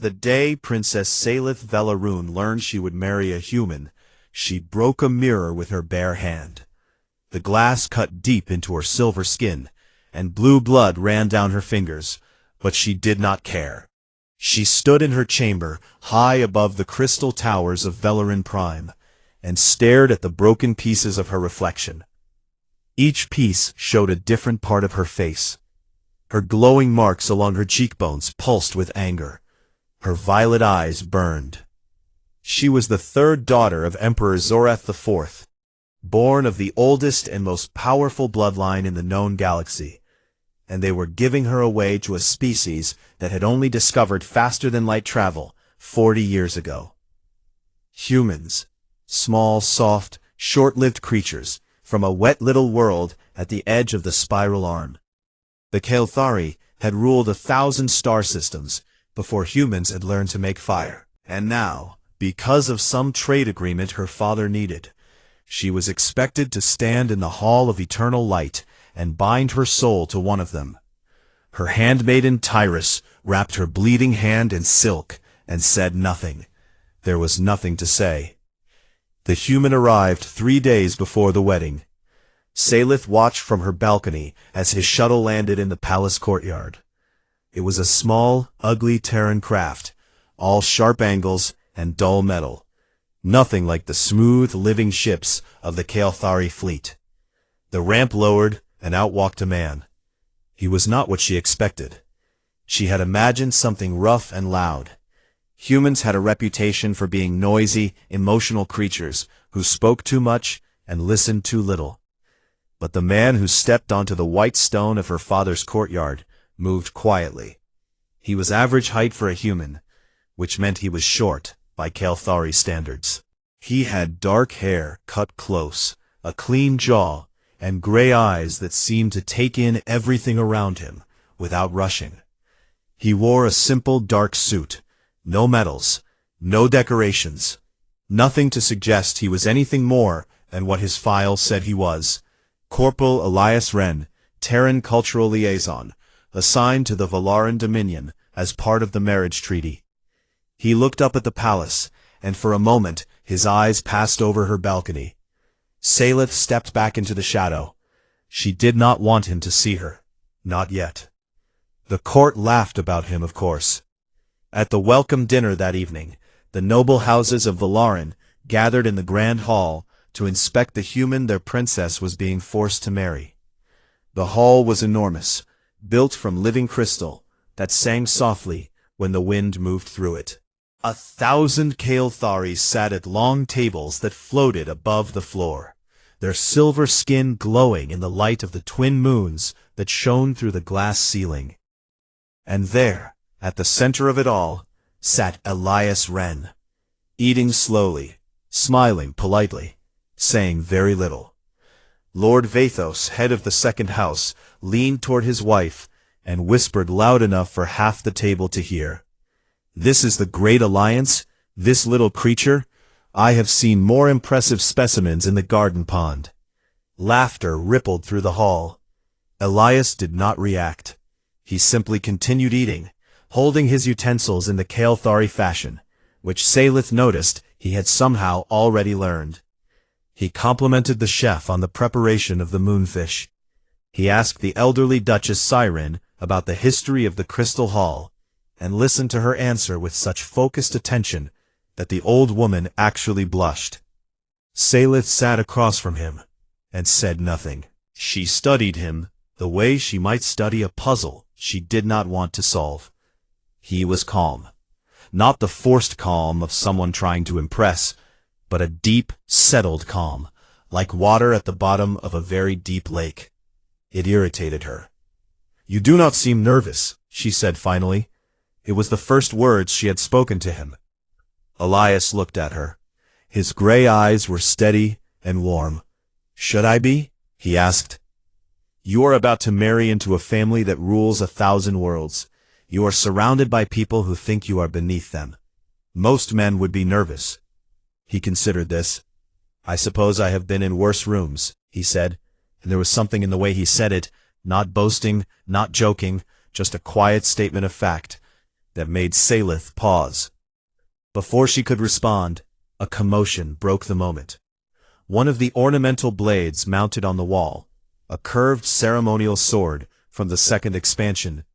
The day Princess Salith Velaroon learned she would marry a human, she broke a mirror with her bare hand. The glass cut deep into her silver skin, and blue blood ran down her fingers, but she did not care. She stood in her chamber, high above the crystal towers of Velarin Prime, and stared at the broken pieces of her reflection. Each piece showed a different part of her face. Her glowing marks along her cheekbones pulsed with anger. Her violet eyes burned. She was the third daughter of Emperor Zorath IV, born of the oldest and most powerful bloodline in the known galaxy, and they were giving her away to a species that had only discovered faster-than-light travel 40 years ago. Humans, small, soft, short-lived creatures from a wet little world at the edge of the spiral arm. The Kael'thari had ruled 1,000 star systems before humans had learned to make fire, and now, because of some trade agreement her father needed, she was expected to stand in the Hall of Eternal Light and bind her soul to one of them. Her handmaiden Tyrus wrapped her bleeding hand in silk and said nothing. There was nothing to say. The human arrived 3 days before the wedding. Salith watched from her balcony as his shuttle landed in the palace courtyard. It was a small, ugly Terran craft, all sharp angles and dull metal. Nothing like the smooth, living ships of the Kael'thari fleet. The ramp lowered, and out walked a man. He was not what she expected. She had imagined something rough and loud. Humans had a reputation for being noisy, emotional creatures who spoke too much and listened too little. But the man who stepped onto the white stone of her father's courtyard moved quietly. He was average height for a human, which meant he was short by Kael'thari standards. He had dark hair cut close, a clean jaw, and gray eyes that seemed to take in everything around him without rushing. He wore a simple dark suit, no medals, no decorations, nothing to suggest he was anything more than what his file said he was: Corporal Elias Wren, Terran Cultural Liaison, assigned to the Velaran Dominion as part of the marriage treaty. He looked up at the palace, and for a moment his eyes passed over her balcony. Salith stepped back into the shadow. She did not want him to see her. Not yet. The court laughed about him, of course. At the welcome dinner that evening, the noble houses of Velaran gathered in the grand hall to inspect the human their princess was being forced to marry. The hall was enormous, built from living crystal that sang softly when the wind moved through it. 1,000 Kael'thari sat at long tables that floated above the floor, their silver skin glowing in the light of the twin moons that shone through the glass ceiling. And there, at the center of it all, sat Elias Wren, eating slowly, smiling politely, saying very little. Lord Vathos, head of the second house, leaned toward his wife and whispered loud enough for half the table to hear. "This is the Great Alliance, this little creature? I have seen more impressive specimens in the garden pond." Laughter rippled through the hall. Elias did not react. He simply continued eating, holding his utensils in the Kael'thari fashion, which Salith noticed he had somehow already learned. He complimented the chef on the preparation of the moonfish. He asked the elderly Duchess Siren about the history of the Crystal Hall, and listened to her answer with such focused attention that the old woman actually blushed. Salith sat across from him and said nothing. She studied him the way she might study a puzzle she did not want to solve. He was calm. Not the forced calm of someone trying to impress, but a deep, settled calm, like water at the bottom of a very deep lake. It irritated her. "You do not seem nervous," she said finally. It was the first words she had spoken to him. Elias looked at her. His gray eyes were steady and warm. "Should I be?" he asked. "You are about to marry into a family that rules 1,000 worlds. You are surrounded by people who think you are beneath them. Most men would be nervous." He considered this. "I suppose I have been in worse rooms," he said, and there was something in the way he said it, not boasting, not joking, just a quiet statement of fact. that made Salith pause. Before she could respond, a commotion broke the moment. One of the ornamental blades mounted on the wall, a curved ceremonial sword from the second expansion.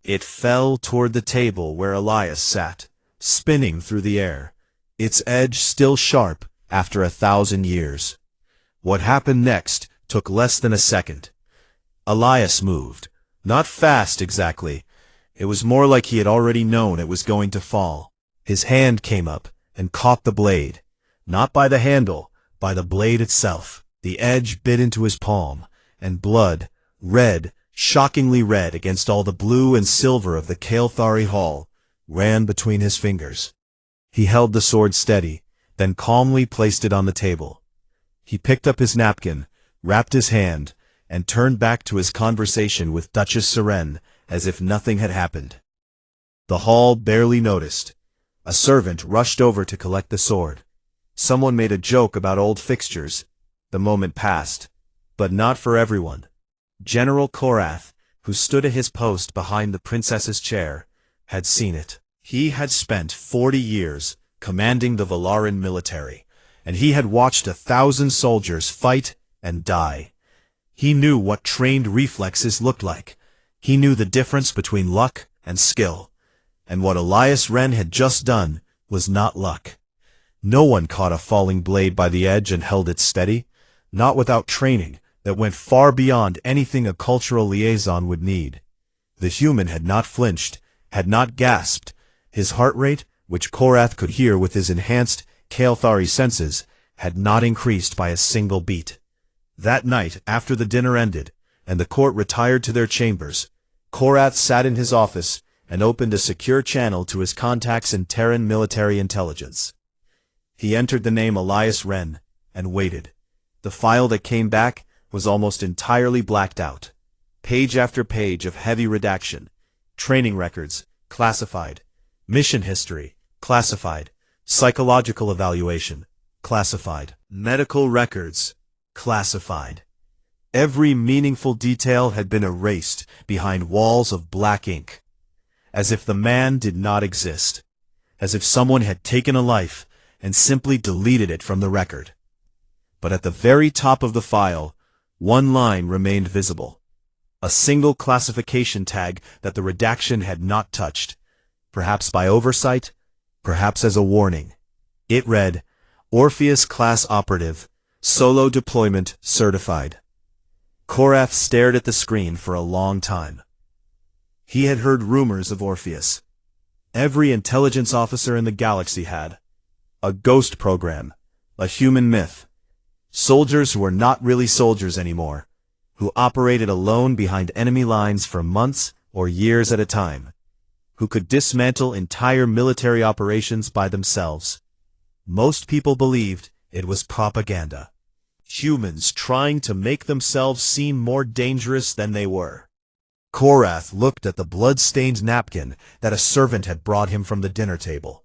It fell toward the table where Elias sat, spinning through the air, its edge still sharp after 1,000 years. What happened next took less than a second. Elias moved, not fast exactly. It was more like he had already known it was going to fall. His hand came up and caught the blade, not by the handle, by the blade itself. The edge bit into his palm, and blood, red, shockingly red against all the blue and silver of the Kael'thari Hall, ran between his fingers. He held the sword steady, then calmly placed it on the table. He picked up his napkin, wrapped his hand, and turned back to his conversation with Duchess Seren as if nothing had happened. The hall barely noticed. A servant rushed over to collect the sword. Someone made a joke about old fixtures. The moment passed, but not for everyone. General Korath, who stood at his post behind the princess's chair, had seen it. He had spent 40 years commanding the Valaran military, and he had watched 1,000 soldiers fight and die. He knew what trained reflexes looked like. He knew the difference between luck and skill. And what Elias Wren had just done was not luck. No one caught a falling blade by the edge and held it steady, not without training that went far beyond anything a cultural liaison would need. The human had not flinched, had not gasped. His heart rate, which Korath could hear with his enhanced Kael'thari senses, had not increased by a single beat. That night, after the dinner ended, and the court retired to their chambers, Korath sat in his office and opened a secure channel to his contacts in Terran military intelligence. He entered the name Elias Wren, and waited. The file that came back was almost entirely blacked out. Page after page of heavy redaction. Training records, classified. Mission history, classified. Psychological evaluation, classified. Medical records, classified. Every meaningful detail had been erased behind walls of black ink. As if the man did not exist. As if someone had taken a life and simply deleted it from the record. But at the very top of the file, one line remained visible. A single classification tag that the redaction had not touched. Perhaps by oversight, perhaps as a warning. It read, Orpheus Class Operative, Solo Deployment Certified. Korath stared at the screen for a long time. He had heard rumors of Orpheus. Every intelligence officer in the galaxy had. A ghost program, a human myth. Soldiers who were not really soldiers anymore, who operated alone behind enemy lines for months or years at a time, who could dismantle entire military operations by themselves. Most people believed it was propaganda. Humans trying to make themselves seem more dangerous than they were. Korath looked at the blood-stained napkin that a servant had brought him from the dinner table.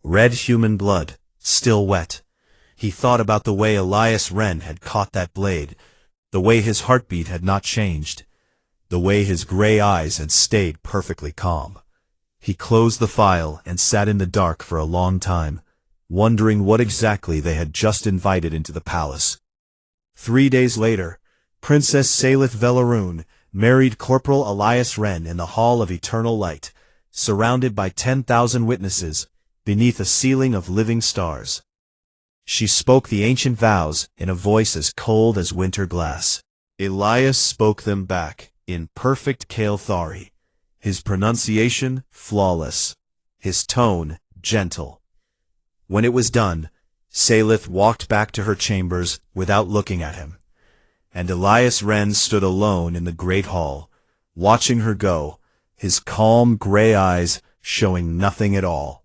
Red human blood, still wet. He thought about the way Elias Wren had caught that blade, the way his heartbeat had not changed, the way his gray eyes had stayed perfectly calm. He closed the file and sat in the dark for a long time, wondering what exactly they had just invited into the palace. 3 days later, Princess Salith Velaroon married Corporal Elias Wren in the Hall of Eternal Light, surrounded by 10,000 witnesses, beneath a ceiling of living stars. She spoke the ancient vows in a voice as cold as winter glass. Elias spoke them back in perfect Kael'thari, his pronunciation flawless, his tone gentle. When it was done, Salith walked back to her chambers without looking at him, and Elias Wren stood alone in the great hall, watching her go, his calm gray eyes showing nothing at all.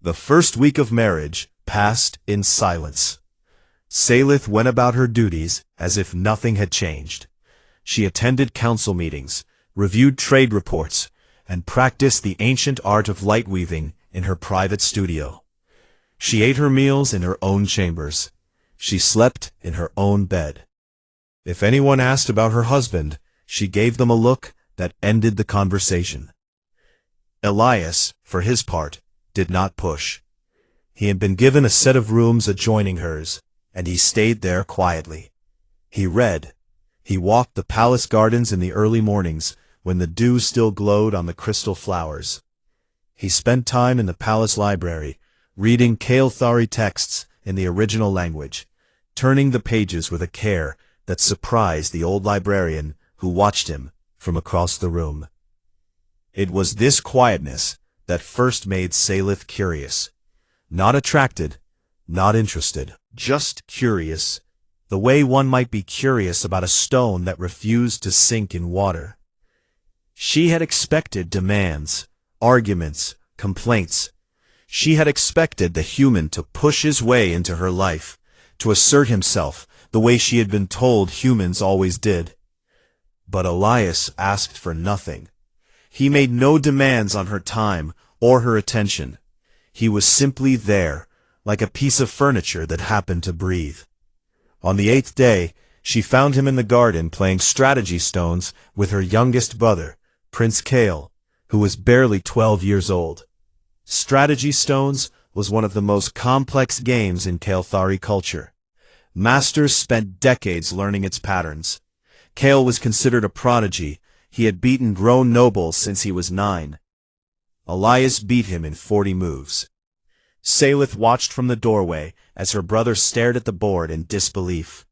The first week of marriage passed in silence. Salith went about her duties as if nothing had changed. She attended council meetings, reviewed trade reports, and practiced the ancient art of light weaving in her private studio. She ate her meals in her own chambers. She slept in her own bed. If anyone asked about her husband, she gave them a look that ended the conversation. Elias, for his part, did not push. He had been given a set of rooms adjoining hers, and he stayed there quietly. He read. He walked the palace gardens in the early mornings, when the dew still glowed on the crystal flowers. He spent time in the palace library, reading Kael'thari texts in the original language, turning the pages with a care that surprised the old librarian who watched him from across the room. It was this quietness that first made Salith curious. Not attracted, not interested, just curious, the way one might be curious about a stone that refused to sink in water. She had expected demands, arguments, complaints. She had expected the human to push his way into her life, to assert himself the way she had been told humans always did. But Elias asked for nothing. He made no demands on her time or her attention. He was simply there, like a piece of furniture that happened to breathe. On the 8th day, she found him in the garden playing strategy stones with her youngest brother, Prince Kael, who was barely 12 years old. Strategy stones was one of the most complex games in Kael'thari culture. Masters spent decades learning its patterns. Kael was considered a prodigy. He had beaten grown nobles since he was 9. Elias beat him in 40 moves. Salith watched from the doorway as her brother stared at the board in disbelief.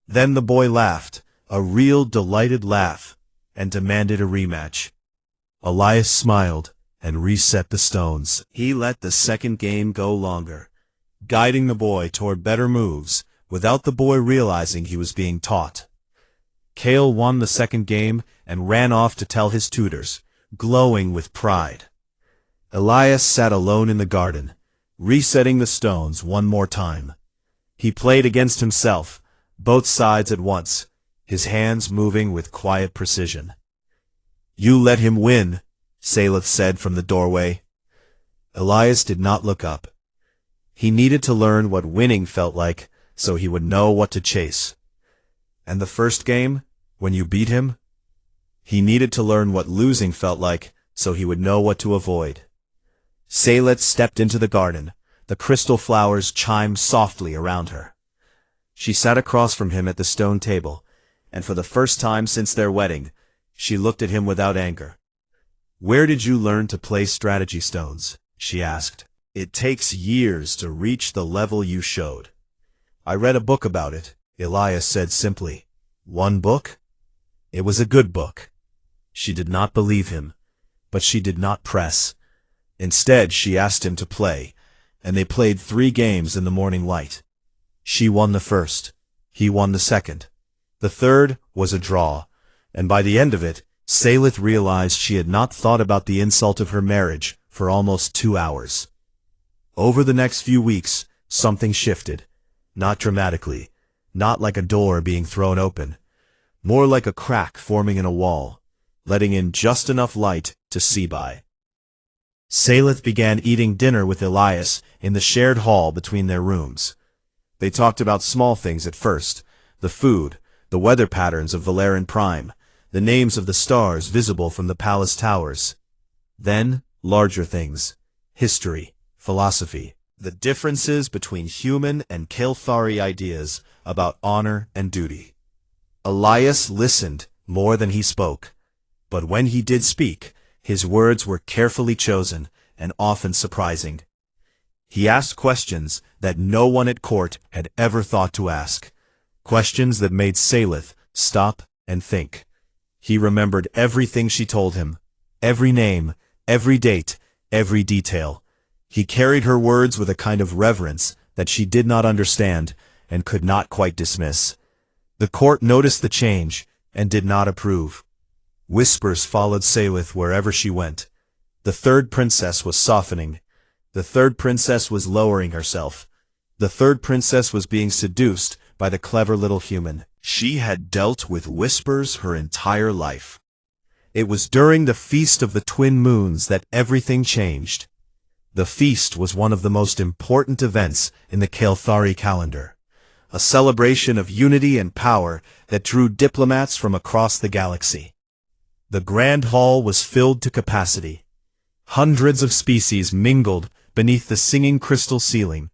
Then the boy laughed, a real delighted laugh, and demanded a rematch. Elias smiled and reset the stones. He let the second game go longer, guiding the boy toward better moves without the boy realizing he was being taught. Kael won the second game and ran off to tell his tutors, glowing with pride. Elias sat alone in the garden, resetting the stones one more time. He played against himself, both sides at once, his hands moving with quiet precision. "You let him win," Salith said from the doorway. Elias did not look up. He needed to learn what winning felt like so he would know what to chase. And the first game, when you beat him? He needed to learn what losing felt like so he would know what to avoid. Salith stepped into the garden. The crystal flowers chimed softly around her. She sat across from him at the stone table, and for the first time since their wedding, she looked at him without anger. "Where did you learn to play strategy stones?" she asked. "It takes years to reach the level you showed." "I read a book about it," Elias said simply. "One book?" "It was a good book." She did not believe him, but she did not press. Instead, she asked him to play, and they played 3 games in the morning light. She won the first. He won the second. The third was a draw, and by the end of it, Salith realized she had not thought about the insult of her marriage for almost 2 hours. Over the next few weeks, something shifted. Not dramatically, not like a door being thrown open, more like a crack forming in a wall, letting in just enough light to see by. Salith began eating dinner with Elias in the shared hall between their rooms. They talked about small things at first, the food, the weather patterns of Valerian Prime, the names of the stars visible from the palace towers. Then, larger things, history, philosophy, the differences between human and Kael'thari ideas about honor and duty. Elias listened more than he spoke, but when he did speak, his words were carefully chosen and often surprising. He asked questions that no one at court had ever thought to ask, questions that made Salith stop and think. He remembered everything she told him, every name, every date, every detail. He carried her words with a kind of reverence that she did not understand and could not quite dismiss. The court noticed the change and did not approve. Whispers followed Salith wherever she went. The third princess was softening. The third princess was lowering herself. The third princess was being seduced by the clever little human. She had dealt with whispers her entire life. It was during the Feast of the Twin Moons that everything changed. The feast was one of the most important events in the Kael'thari calendar, a celebration of unity and power that drew diplomats from across the galaxy. The grand hall was filled to capacity. Hundreds of species mingled beneath the singing crystal ceiling,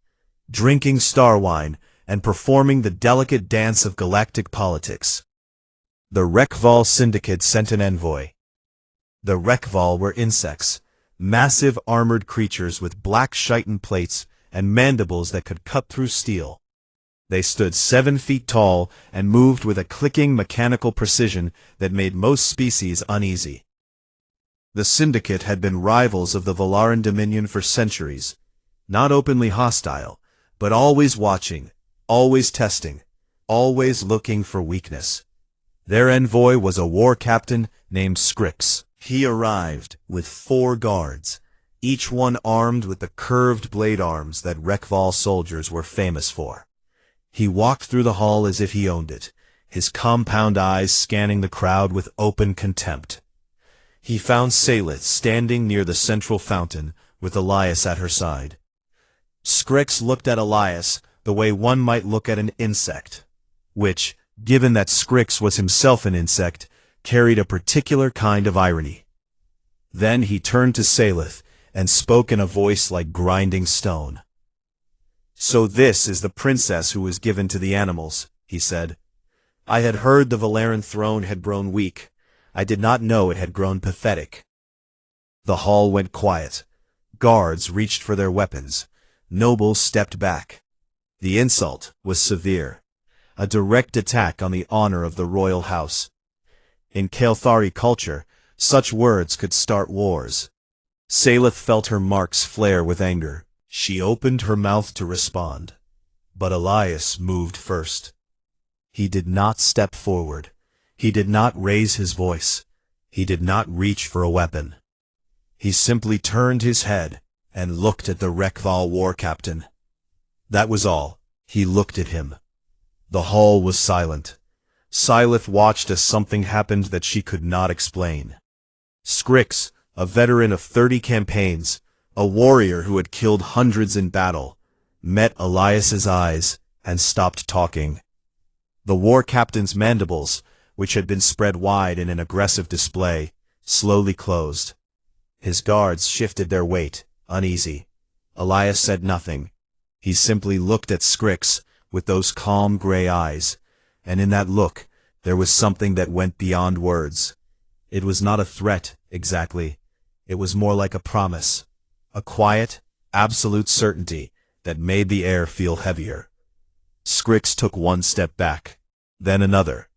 drinking star wine and performing the delicate dance of galactic politics. The Rekval Syndicate sent an envoy. The Rekval were insects, massive armored creatures with black chitin plates and mandibles that could cut through steel. They stood 7 feet tall and moved with a clicking mechanical precision that made most species uneasy. The Syndicate had been rivals of the Valaran Dominion for centuries, not openly hostile, but always watching, always testing, always looking for weakness. Their envoy was a war captain named Scrix. He arrived with 4 guards, each one armed with the curved blade arms that Rekval soldiers were famous for. He walked through the hall as if he owned it, his compound eyes scanning the crowd with open contempt. He found Salith standing near the central fountain, with Elias at her side. Scrix looked at Elias the way one might look at an insect, which, given that Scrix was himself an insect, carried a particular kind of irony. Then he turned to Salith and spoke in a voice like grinding stone. "So this is the princess who was given to the animals," he said. "I had heard the Valaran throne had grown weak. I did not know it had grown pathetic." The hall went quiet. Guards reached for their weapons. Nobles stepped back. The insult was severe. A direct attack on the honor of the royal house. In Kael'thari culture, such words could start wars. Salith felt her marks flare with anger. She opened her mouth to respond. But Elias moved first. He did not step forward. He did not raise his voice. He did not reach for a weapon. He simply turned his head and looked at the Rekval war captain. That was all. He looked at him. The hall was silent. Salith watched as something happened that she could not explain. Scrix, a veteran of 30 campaigns, a warrior who had killed hundreds in battle, met Elias's eyes and stopped talking. The war captain's mandibles, which had been spread wide in an aggressive display, slowly closed. His guards shifted their weight, uneasy. Elias said nothing. He simply looked at Scrix with those calm gray eyes, and in that look there was something that went beyond words. It was not a threat, exactly. It was more like a promise. A quiet, absolute certainty that made the air feel heavier. Scrix took one step back, then another.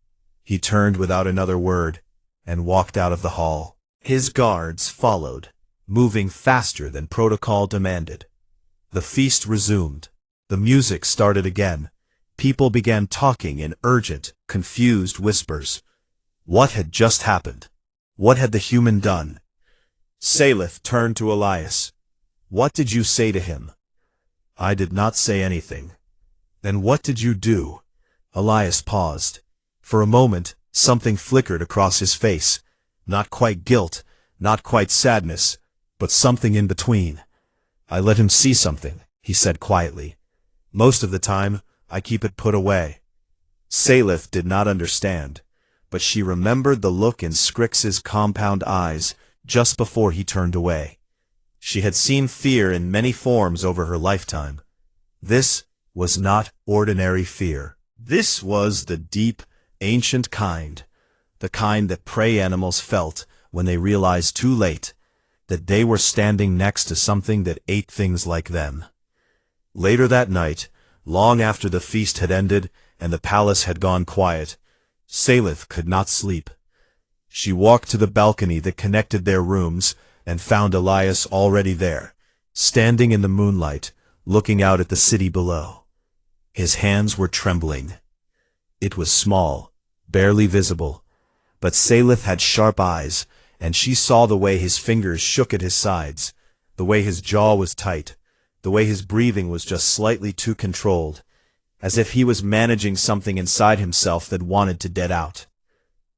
He turned without another word, and walked out of the hall. His guards followed, moving faster than protocol demanded. The feast resumed. The music started again. People began talking in urgent, confused whispers. What had just happened? What had the human done? Salith turned to Elias. "What did you say to him?" "I did not say anything." "Then what did you do?" Elias paused. For a moment, something flickered across his face. Not quite guilt, not quite sadness, but something in between. "I let him see something," he said quietly. "Most of the time, I keep it put away." Salith did not understand, but she remembered the look in Scrix's compound eyes just before he turned away. She had seen fear in many forms over her lifetime. This was not ordinary fear. This was the deep, ancient kind, the kind that prey animals felt when they realized too late that they were standing next to something that ate things like them. Later that night, long after the feast had ended and the palace had gone quiet, Salith could not sleep. She walked to the balcony that connected their rooms and found Elias already there, standing in the moonlight, looking out at the city below. His hands were trembling. It was small, barely visible, but Salith had sharp eyes, and she saw the way his fingers shook at his sides, the way his jaw was tight, the way his breathing was just slightly too controlled, as if he was managing something inside himself that wanted to dead out.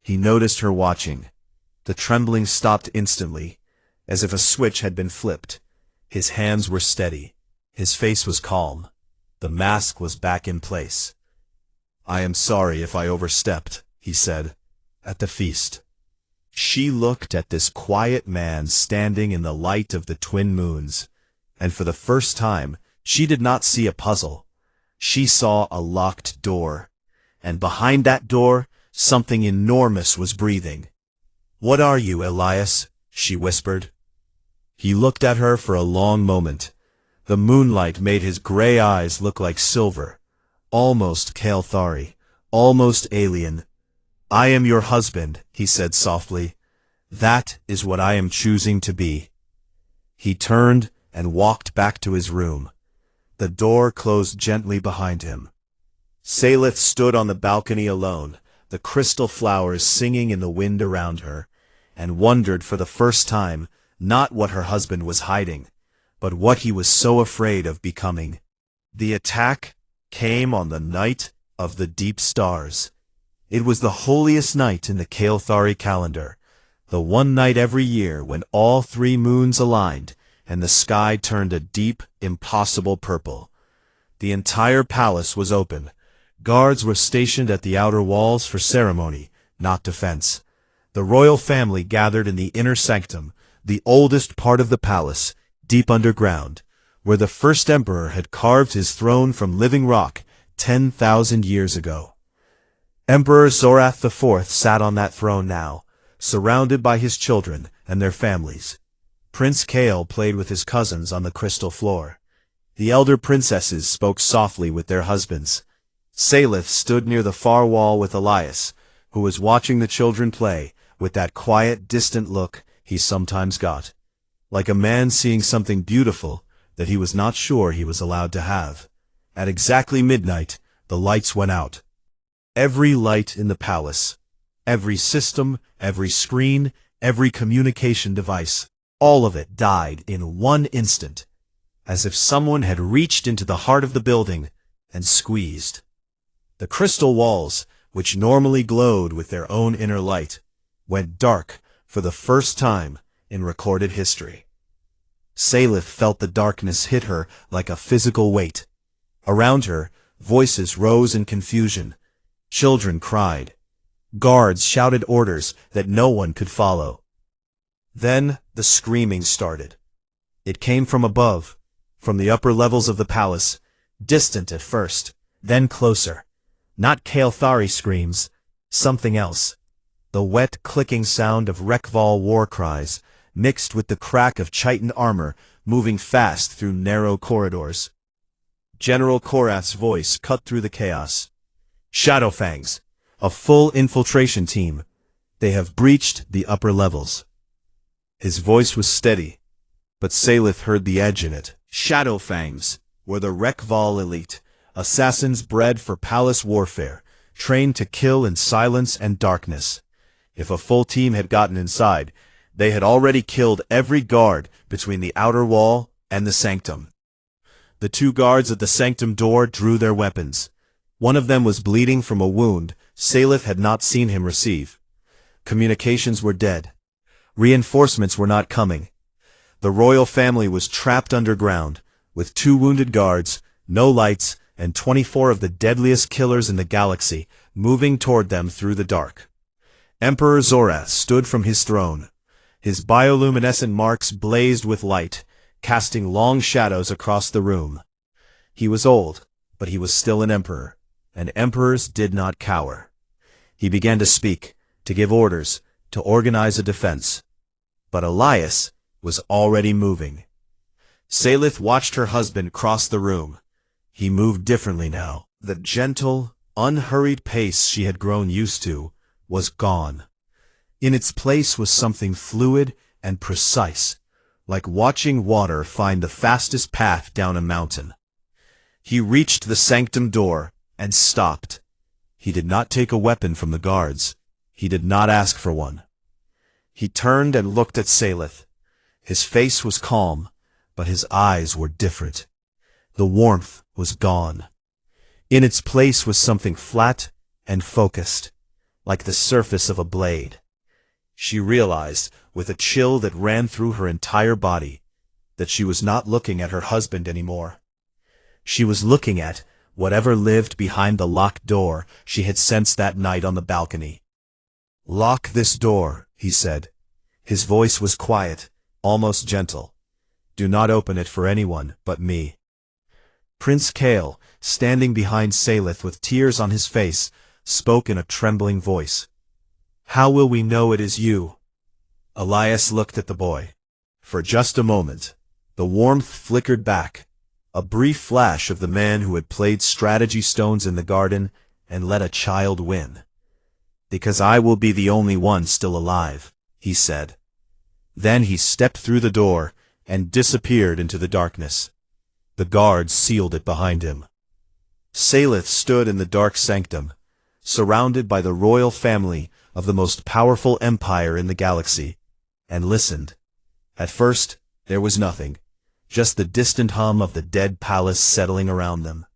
He noticed her watching. The trembling stopped instantly, as if a switch had been flipped. His hands were steady. His face was calm. The mask was back in place. "I am sorry if I overstepped," he said, "at the feast." She looked at this quiet man standing in the light of the twin moons, and for the first time, she did not see a puzzle. She saw a locked door, and behind that door, something enormous was breathing. "What are you, Elias?" she whispered. He looked at her for a long moment. The moonlight made his gray eyes look like silver, almost Kael'thari, almost alien. "I am your husband," he said softly. "That is what I am choosing to be." He turned and walked back to his room. The door closed gently behind him. Salith stood on the balcony alone, the crystal flowers singing in the wind around her, and wondered for the first time not what her husband was hiding, but what he was so afraid of becoming. The attack came on the night of the deep stars. It was the holiest night in the Kael'thari calendar, the one night every year when all 3 moons aligned and the sky turned a deep, impossible purple. The entire palace was open. Guards were stationed at the outer walls for ceremony, not defense. The royal family gathered in the inner sanctum, the oldest part of the palace, deep underground, where the first emperor had carved his throne from living rock 10,000 years ago. Emperor Zorath IV sat on that throne now, surrounded by his children and their families. Prince Kael played with his cousins on the crystal floor. The elder princesses spoke softly with their husbands. Salith stood near the far wall with Elias, who was watching the children play with that quiet, distant look he sometimes got, like a man seeing something beautiful that he was not sure he was allowed to have. At exactly midnight, the lights went out. Every light in the palace, every system, every screen, every communication device, all of it died in one instant, as if someone had reached into the heart of the building and squeezed. The crystal walls, which normally glowed with their own inner light, went dark for the first time in recorded history. Salith felt the darkness hit her like a physical weight. Around her, voices rose in confusion. Children cried. Guards shouted orders that no one could follow. Then the screaming started. It came from above, from the upper levels of the palace, distant at first, then closer. Not Kael'thari screams, something else. The wet, clicking sound of Rekval war cries, mixed with the crack of chitin armor moving fast through narrow corridors. General Korath's voice cut through the chaos. "Shadowfangs, a full infiltration team. They have breached the upper levels." His voice was steady, but Salith heard the edge in it. Shadowfangs were the Rekval elite, assassins bred for palace warfare, trained to kill in silence and darkness. If a full team had gotten inside, they had already killed every guard between the outer wall and the sanctum. The 2 guards at the sanctum door drew their weapons. One of them was bleeding from a wound Salith had not seen him receive. Communications were dead. Reinforcements were not coming. The royal family was trapped underground, with 2 wounded guards, no lights, and 24 of the deadliest killers in the galaxy moving toward them through the dark. Emperor Zorath stood from his throne. His bioluminescent marks blazed with light, casting long shadows across the room. He was old, but he was still an emperor, and emperors did not cower. He began to speak, to give orders, to organize a defense. But Elias was already moving. Salith watched her husband cross the room. He moved differently now. The gentle, unhurried pace she had grown used to was gone. In its place was something fluid and precise, like watching water find the fastest path down a mountain. He reached the sanctum door and stopped. He did not take a weapon from the guards. He did not ask for one. He turned and looked at Salith. His face was calm, but his eyes were different. The warmth was gone. In its place was something flat and focused, like the surface of a blade. She realized, with a chill that ran through her entire body, that she was not looking at her husband anymore. She was looking at whatever lived behind the locked door she had sensed that night on the balcony. "Lock this door," he said. His voice was quiet, almost gentle. "Do not open it for anyone but me." Prince Kale, standing behind Salith with tears on his face, spoke in a trembling voice. "How will we know it is you?" Elias looked at the boy. For just a moment, the warmth flickered back, a brief flash of the man who had played strategy stones in the garden and let a child win. "Because I will be the only one still alive," he said. Then he stepped through the door and disappeared into the darkness. The guards sealed it behind him. Salith stood in the dark sanctum, surrounded by the royal family of the most powerful empire in the galaxy, and listened. At first, there was nothing, just the distant hum of the dead palace settling around them.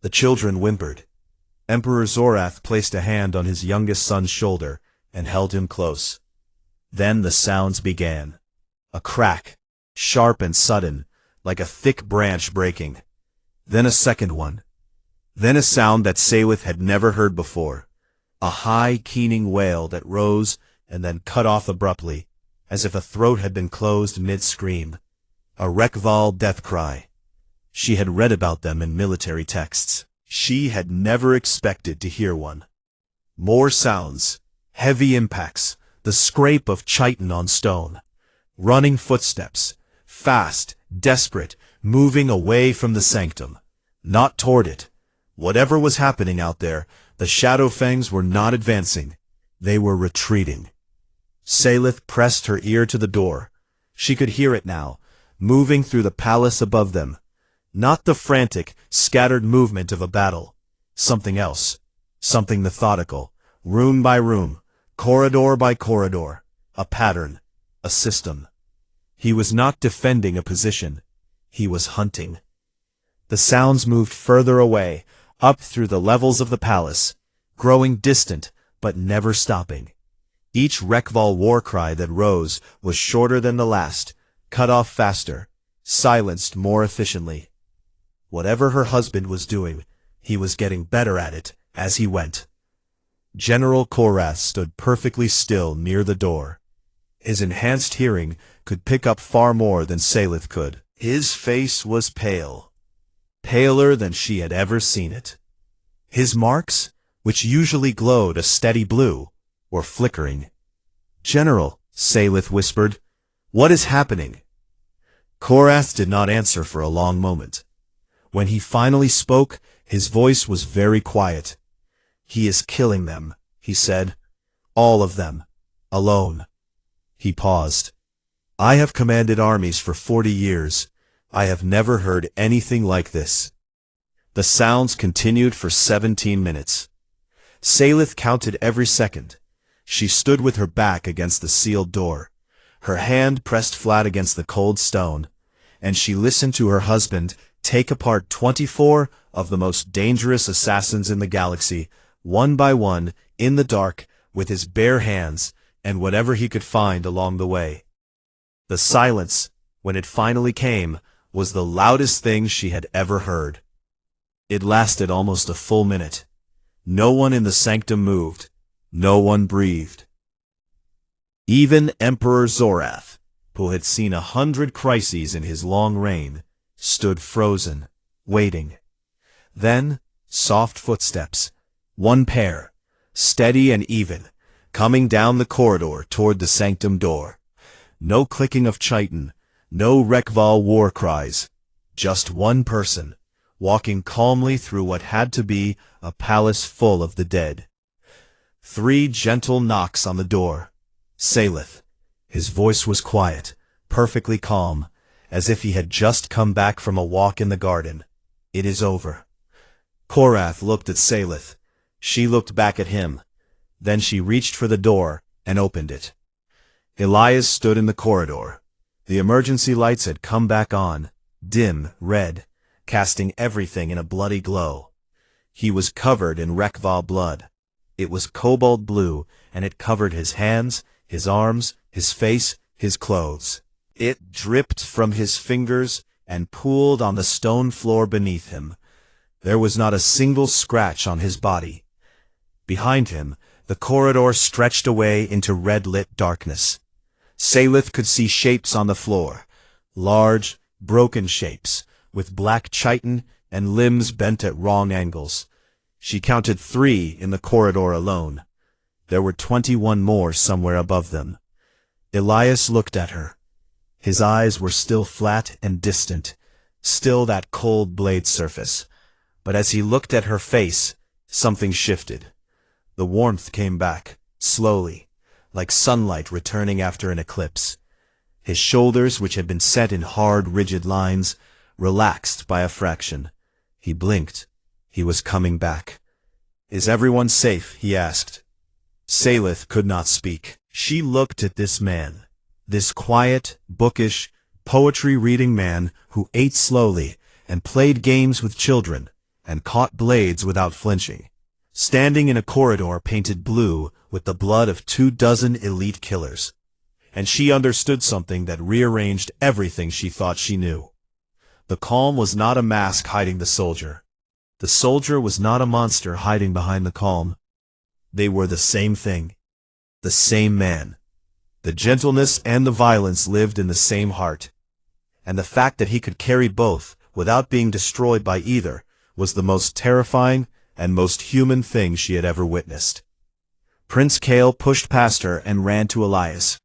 The children whimpered. Emperor Zorath placed a hand on his youngest son's shoulder and held him close. Then the sounds began. A crack, sharp and sudden, like a thick branch breaking. Then a second one. Then a sound that Salith had never heard before. A high, keening wail that rose and then cut off abruptly, as if a throat had been closed mid-scream. A Rekval death cry. She had read about them in military texts. She had never expected to hear one. More sounds, heavy impacts, the scrape of chitin on stone. Running footsteps, fast, desperate, moving away from the sanctum. Not toward it. Whatever was happening out there, the Shadowfangs were not advancing. They were retreating. Salith pressed her ear to the door. She could hear it now, moving through the palace above them. Not the frantic, scattered movement of a battle. Something else. Something methodical. Room by room. Corridor by corridor. A pattern. A system. He was not defending a position. He was hunting. The sounds moved further away, up through the levels of the palace, growing distant, but never stopping. Each Rekval war cry that rose was shorter than the last, cut off faster, silenced more efficiently. Whatever her husband was doing, he was getting better at it as he went. General Korath stood perfectly still near the door. His enhanced hearing could pick up far more than Salith could. His face was pale. Paler than she had ever seen it. His marks, which usually glowed a steady blue, were flickering. "General," Salith whispered, "what is happening?" Korath did not answer for a long moment. When he finally spoke, his voice was very quiet. "He is killing them," he said. "All of them. Alone." He paused. "I have commanded armies for 40 years. I have never heard anything like this." The sounds continued for 17 minutes. Salith counted every second. She stood with her back against the sealed door, her hand pressed flat against the cold stone, and she listened to her husband take apart 24 of the most dangerous assassins in the galaxy, one by one, in the dark, with his bare hands, and whatever he could find along the way. The silence, when it finally came, was the loudest thing she had ever heard. It lasted almost a full minute. No one in the sanctum moved. No one breathed. Even Emperor Zorath, who had seen 100 crises in his long reign, stood frozen, waiting. Then, soft footsteps, one pair, steady and even, coming down the corridor toward the sanctum door. No clicking of chitin, no Rekval war cries, just one person, walking calmly through what had to be a palace full of the dead. 3 gentle knocks on the door. Salith. His voice was quiet, perfectly calm, as if he had just come back from a walk in the garden. "It is over." Korath looked at Salith. She looked back at him. Then she reached for the door and opened it. Elias stood in the corridor. The emergency lights had come back on, dim, red, casting everything in a bloody glow. He was covered in Rekval blood. It was cobalt blue, and it covered his hands, his arms, his face, his clothes. It dripped from his fingers and pooled on the stone floor beneath him. There was not a single scratch on his body. Behind him, The corridor stretched away into red-lit darkness. Salith could see shapes on the floor, large, broken shapes, with black chitin and limbs bent at wrong angles. She counted 3 in the corridor alone. There were 21 more somewhere above them. Elias looked at her. His eyes were still flat and distant, still that cold blade surface. But as he looked at her face, something shifted. The warmth came back, slowly, like sunlight returning after an eclipse. His shoulders, which had been set in hard, rigid lines, relaxed by a fraction. He blinked. He was coming back. "Is everyone safe?" he asked. Salith could not speak. She looked at this man, this quiet, bookish, poetry-reading man who ate slowly and played games with children and caught blades without flinching, standing in a corridor painted blue with the blood of 24 elite killers. And she understood something that rearranged everything she thought she knew. The calm was not a mask hiding the soldier. The soldier was not a monster hiding behind the calm. They were the same thing, the same man. The gentleness and the violence lived in the same heart. And the fact that he could carry both without being destroyed by either was the most terrifying and most human thing she had ever witnessed. Prince Kale pushed past her and ran to Elias.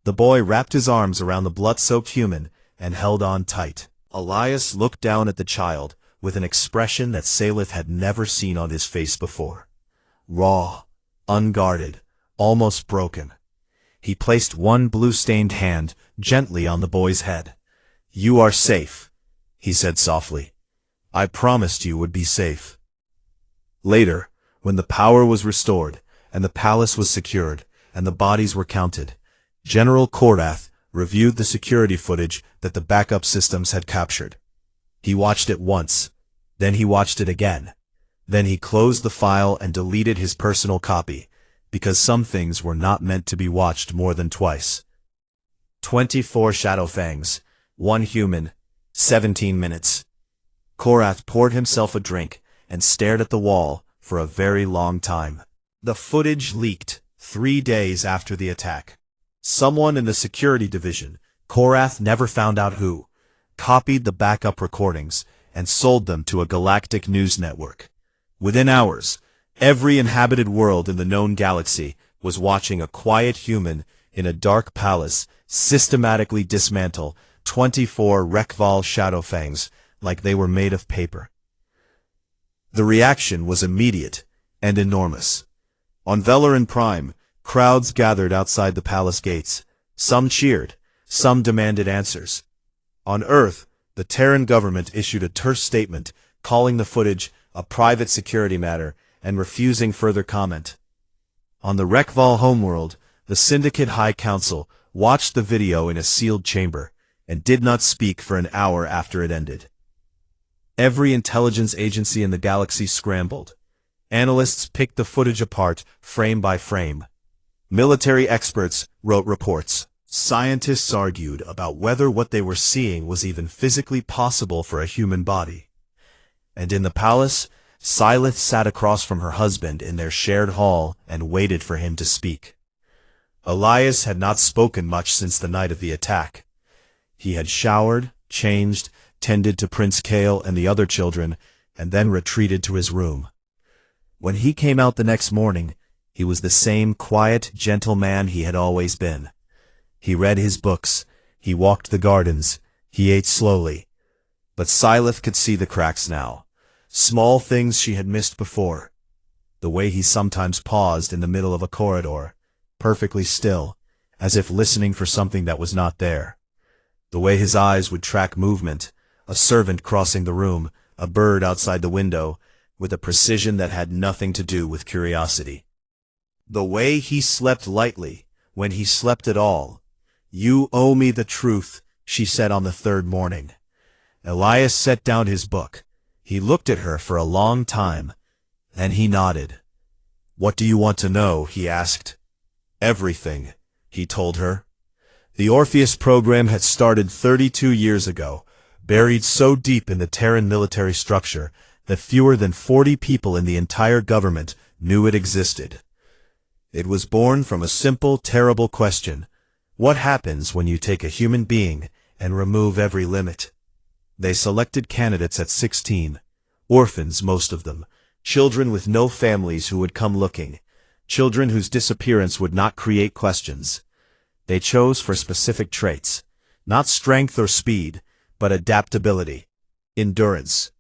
The boy wrapped his arms around the blood-soaked human and held on tight. Elias looked down at the child with an expression that Salith had never seen on his face before. Raw, unguarded, almost broken. He placed one blue-stained hand gently on the boy's head. "You are safe," he said softly. "I promised you would be safe." Later, when the power was restored, and the palace was secured, and the bodies were counted, General Korath reviewed the security footage that the backup systems had captured. He watched it once, then he watched it again. Then he closed the file and deleted his personal copy, because some things were not meant to be watched more than twice. 24 Shadowfangs, 1 human, 17 minutes. Korath poured himself a drink and stared at the wall for a very long time. The footage leaked 3 days after the attack. Someone in the security division, Korath never found out who, copied the backup recordings and sold them to a galactic news network. Within hours, every inhabited world in the known galaxy was watching a quiet human in a dark palace systematically dismantle 24 Rekval Shadowfangs like they were made of paper. The reaction was immediate and enormous. On Velarin Prime, crowds gathered outside the palace gates. Some cheered, some demanded answers. On Earth, the Terran government issued a terse statement calling the footage a private security matter and refusing further comment. On the Rekval homeworld, the Syndicate High Council watched the video in a sealed chamber and did not speak for an hour after it ended. Every intelligence agency in the galaxy scrambled. Analysts picked the footage apart frame by frame. Military experts wrote reports. Scientists argued about whether what they were seeing was even physically possible for a human body. And in the palace, Salith sat across from her husband in their shared hall and waited for him to speak. Elias had not spoken much since the night of the attack. He had showered, changed, tended to Prince Kale and the other children, and then retreated to his room. When he came out the next morning, he was the same quiet, gentle man he had always been. He read his books, he walked the gardens, he ate slowly. But Salith could see the cracks now. Small things she had missed before. The way he sometimes paused in the middle of a corridor, perfectly still, as if listening for something that was not there. The way his eyes would track movement, a servant crossing the room, a bird outside the window, with a precision that had nothing to do with curiosity. The way he slept lightly, when he slept at all. "You owe me the truth," she said on the 3rd morning. Elias set down his book. He looked at her for a long time, and he nodded. "What do you want to know?" he asked. "Everything," he told her. The Orpheus program had started 32 years ago, buried so deep in the Terran military structure that fewer than 40 people in the entire government knew it existed. It was born from a simple, terrible question. What happens when you take a human being and remove every limit? They selected candidates at 16. Orphans, most of them. Children with no families who would come looking. Children whose disappearance would not create questions. They chose for specific traits. Not strength or speed, but adaptability. Endurance.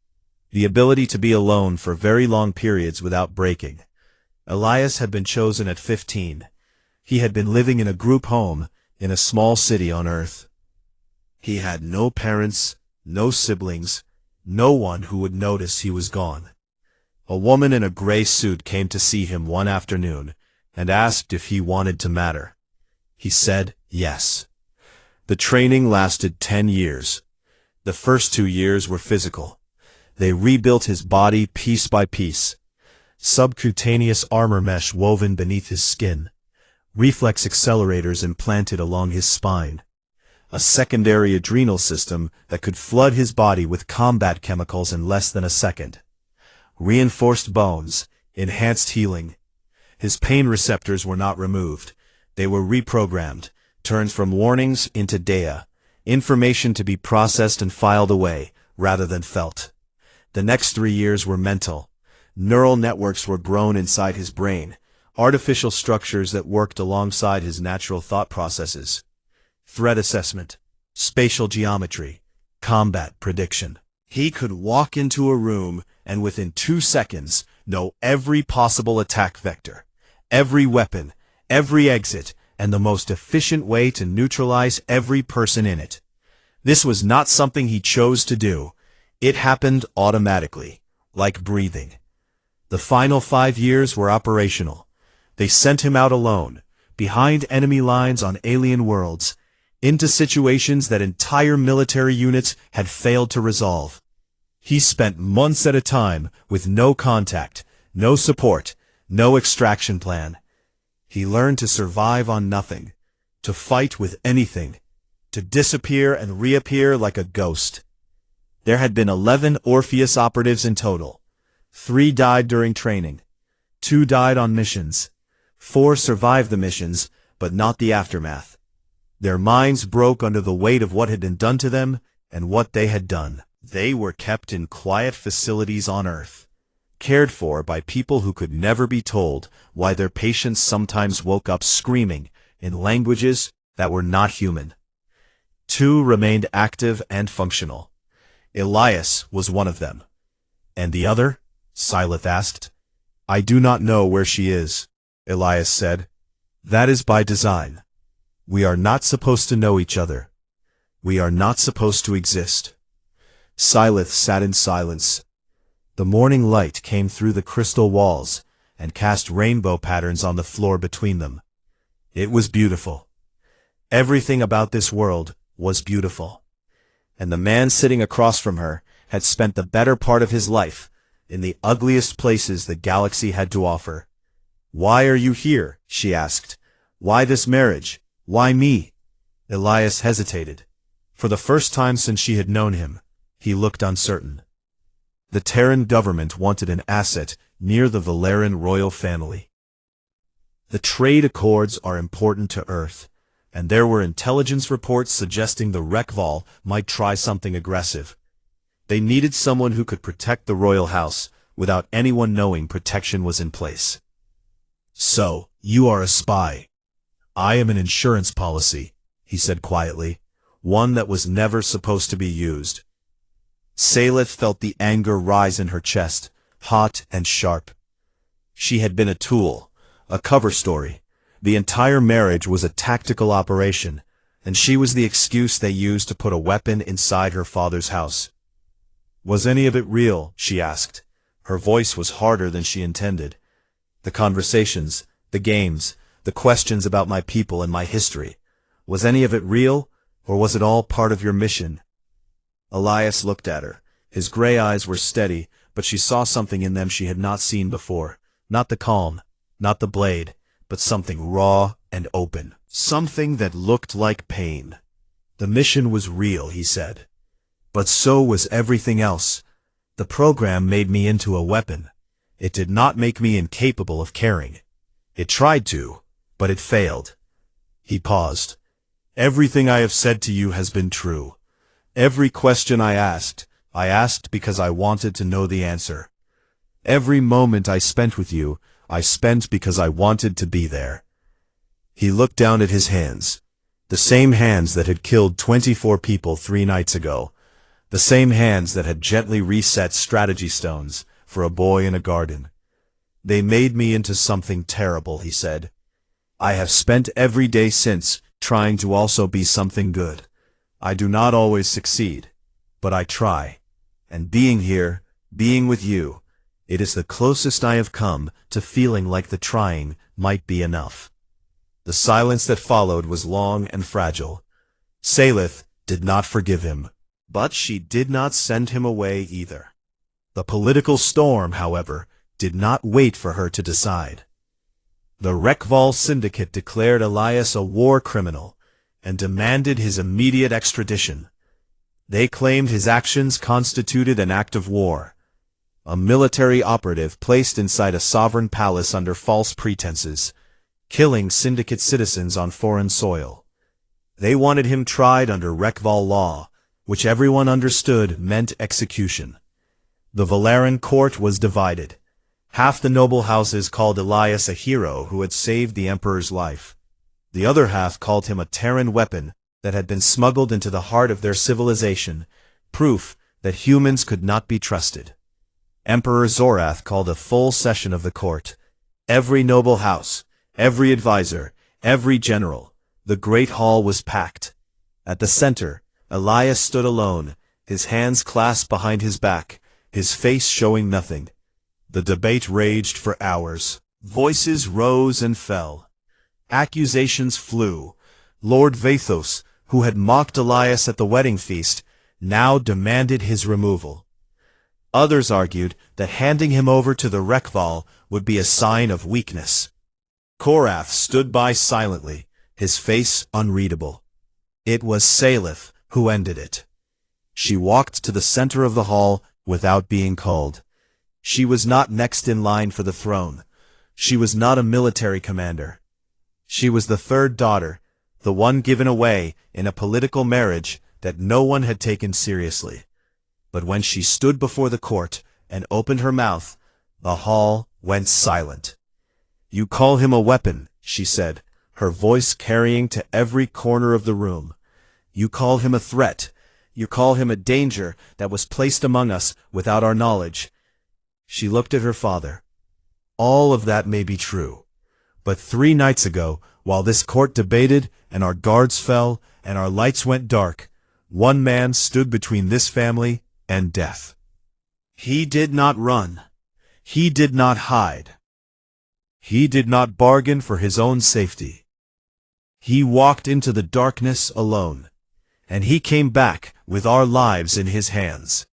The ability to be alone for very long periods without breaking. Elias had been chosen at 15. He had been living in a group home in a small city on Earth. He had no parents, no siblings, no one who would notice he was gone. A woman in a gray suit came to see him one afternoon and asked if he wanted to matter. He said yes. The training lasted 10 years. The first 2 years were physical. They rebuilt his body piece by piece. Subcutaneous armor mesh woven beneath his skin. Reflex accelerators implanted along his spine. A secondary adrenal system that could flood his body with combat chemicals in less than a second. Reinforced bones, enhanced healing. His pain receptors were not removed. They were reprogrammed, turned from warnings into data, information to be processed and filed away, rather than felt. The next 3 years were mental. Neural networks were grown inside his brain, artificial structures that worked alongside his natural thought processes. Threat assessment, spatial geometry, combat prediction. He could walk into a room and within 2 seconds know every possible attack vector, every weapon, every exit, and the most efficient way to neutralize every person in it. This was not something he chose to do. It happened automatically, like breathing. The final 5 years were operational. They sent him out alone, behind enemy lines on alien worlds, into situations that entire military units had failed to resolve. He spent months at a time with no contact, no support, no extraction plan. He learned to survive on nothing, to fight with anything, to disappear and reappear like a ghost. There had been 11 Orpheus operatives in total. 3 died during training. 2 died on missions. 4 survived the missions, but not the aftermath. Their minds broke under the weight of what had been done to them and what they had done. They were kept in quiet facilities on Earth, cared for by people who could never be told why their patients sometimes woke up screaming in languages that were not human. 2 remained active and functional. Elias was one of them. And the other? Syleth asked. I do not know where she is, Elias said. That is by design. We are not supposed to know each other. We are not supposed to exist. Syleth sat in silence. The morning light came through the crystal walls and cast rainbow patterns on the floor between them. It was beautiful. Everything about this world was beautiful. And the man sitting across from her had spent the better part of his life in the ugliest places the galaxy had to offer. Why are you here? She asked. Why this marriage? Why me? Elias hesitated. For the first time since she had known him, he looked uncertain. The Terran government wanted an asset near the Valeran royal family. The trade accords are important to Earth, and there were intelligence reports suggesting the Rekval might try something aggressive. They needed someone who could protect the royal house without anyone knowing protection was in place. So, you are a spy. I am an insurance policy, he said quietly, one that was never supposed to be used. Syleth felt the anger rise in her chest, hot and sharp. She had been a tool, a cover story. The entire marriage was a tactical operation, and she was the excuse they used to put a weapon inside her father's house. Was any of it real? She asked. Her voice was harder than she intended. The conversations, the games, the questions about my people and my history. Was any of it real, or was it all part of your mission? Elias looked at her. His gray eyes were steady, but she saw something in them she had not seen before. Not the calm, not the blade, but something raw and open. Something that looked like pain. The mission was real, he said. But so was everything else. The program made me into a weapon. It did not make me incapable of caring. It tried to, but it failed. He paused. Everything I have said to you has been true. Every question I asked because I wanted to know the answer. Every moment I spent with you, I spent because I wanted to be there. He looked down at his hands. The same hands that had killed 24 people 3 nights ago. The same hands that had gently reset strategy stones for a boy in a garden. They made me into something terrible, he said. I have spent every day since trying to also be something good. I do not always succeed, but I try. And being here, being with you, it is the closest I have come to feeling like the trying might be enough. The silence that followed was long and fragile. Salith did not forgive him, but she did not send him away either. The political storm, however, did not wait for her to decide. The Rekval Syndicate declared Elias a war criminal and demanded his immediate extradition. They claimed his actions constituted an act of war, a military operative placed inside a sovereign palace under false pretenses, killing Syndicate citizens on foreign soil. They wanted him tried under Rekval law, which everyone understood meant execution. The Valeran court was divided. Half the noble houses called Elias a hero who had saved the emperor's life. The other half called him a Terran weapon that had been smuggled into the heart of their civilization, proof that humans could not be trusted. Emperor Zorath called a full session of the court. Every noble house, every advisor, every general, the great hall was packed. At the center, Elias stood alone, his hands clasped behind his back, his face showing nothing. The debate raged for hours. Voices rose and fell. Accusations flew. Lord Vathos, who had mocked Elias at the wedding feast, now demanded his removal. Others argued that handing him over to the Rekval would be a sign of weakness. Korath stood by silently, his face unreadable. It was Salith who ended it. She walked to the center of the hall without being called. She was not next in line for the throne. She was not a military commander. She was the third daughter, the one given away in a political marriage that no one had taken seriously. But when she stood before the court and opened her mouth, the hall went silent. "You call him a weapon," she said, her voice carrying to every corner of the room. "You call him a threat. You call him a danger that was placed among us without our knowledge." She looked at her father. "All of that may be true. But 3 nights ago, while this court debated and our guards fell and our lights went dark, one man stood between this family and death. He did not run. He did not hide. He did not bargain for his own safety. He walked into the darkness alone, and he came back with our lives in his hands."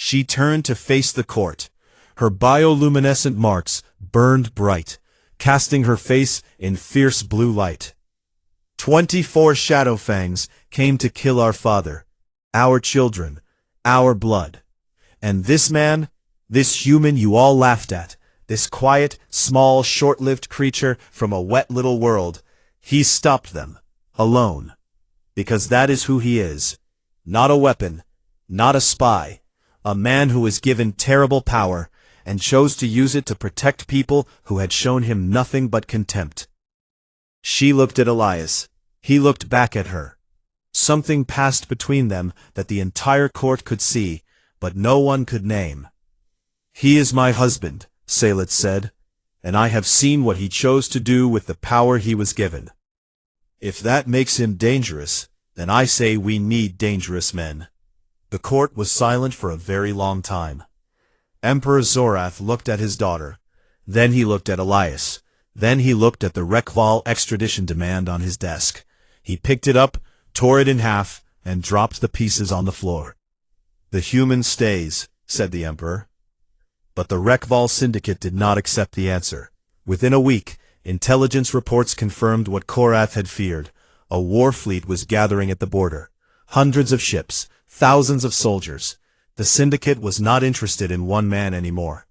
She turned to face the court. Her bioluminescent marks burned bright, casting her face in fierce blue light. 24 Shadowfangs came to kill our father, our children, our blood. And this man, this human you all laughed at, this quiet, small, short-lived creature from a wet little world, he stopped them, alone. Because that is who he is. Not a weapon, not a spy. A man who was given terrible power and chose to use it to protect people who had shown him nothing but contempt. She looked at Elias. He looked back at her. Something passed between them that the entire court could see, but no one could name. "He is my husband," Salith said, "and I have seen what he chose to do with the power he was given. If that makes him dangerous, then I say we need dangerous men." The court was silent for a very long time. Emperor Zorath looked at his daughter. Then he looked at Elias. Then he looked at the Rekval extradition demand on his desk. He picked it up, tore it in half, and dropped the pieces on the floor. "The human stays," said the Emperor. But the Rekval Syndicate did not accept the answer. Within a week, intelligence reports confirmed what Korath had feared. A war fleet was gathering at the border. Hundreds of ships, thousands of soldiers. The Syndicate was not interested in one man anymore.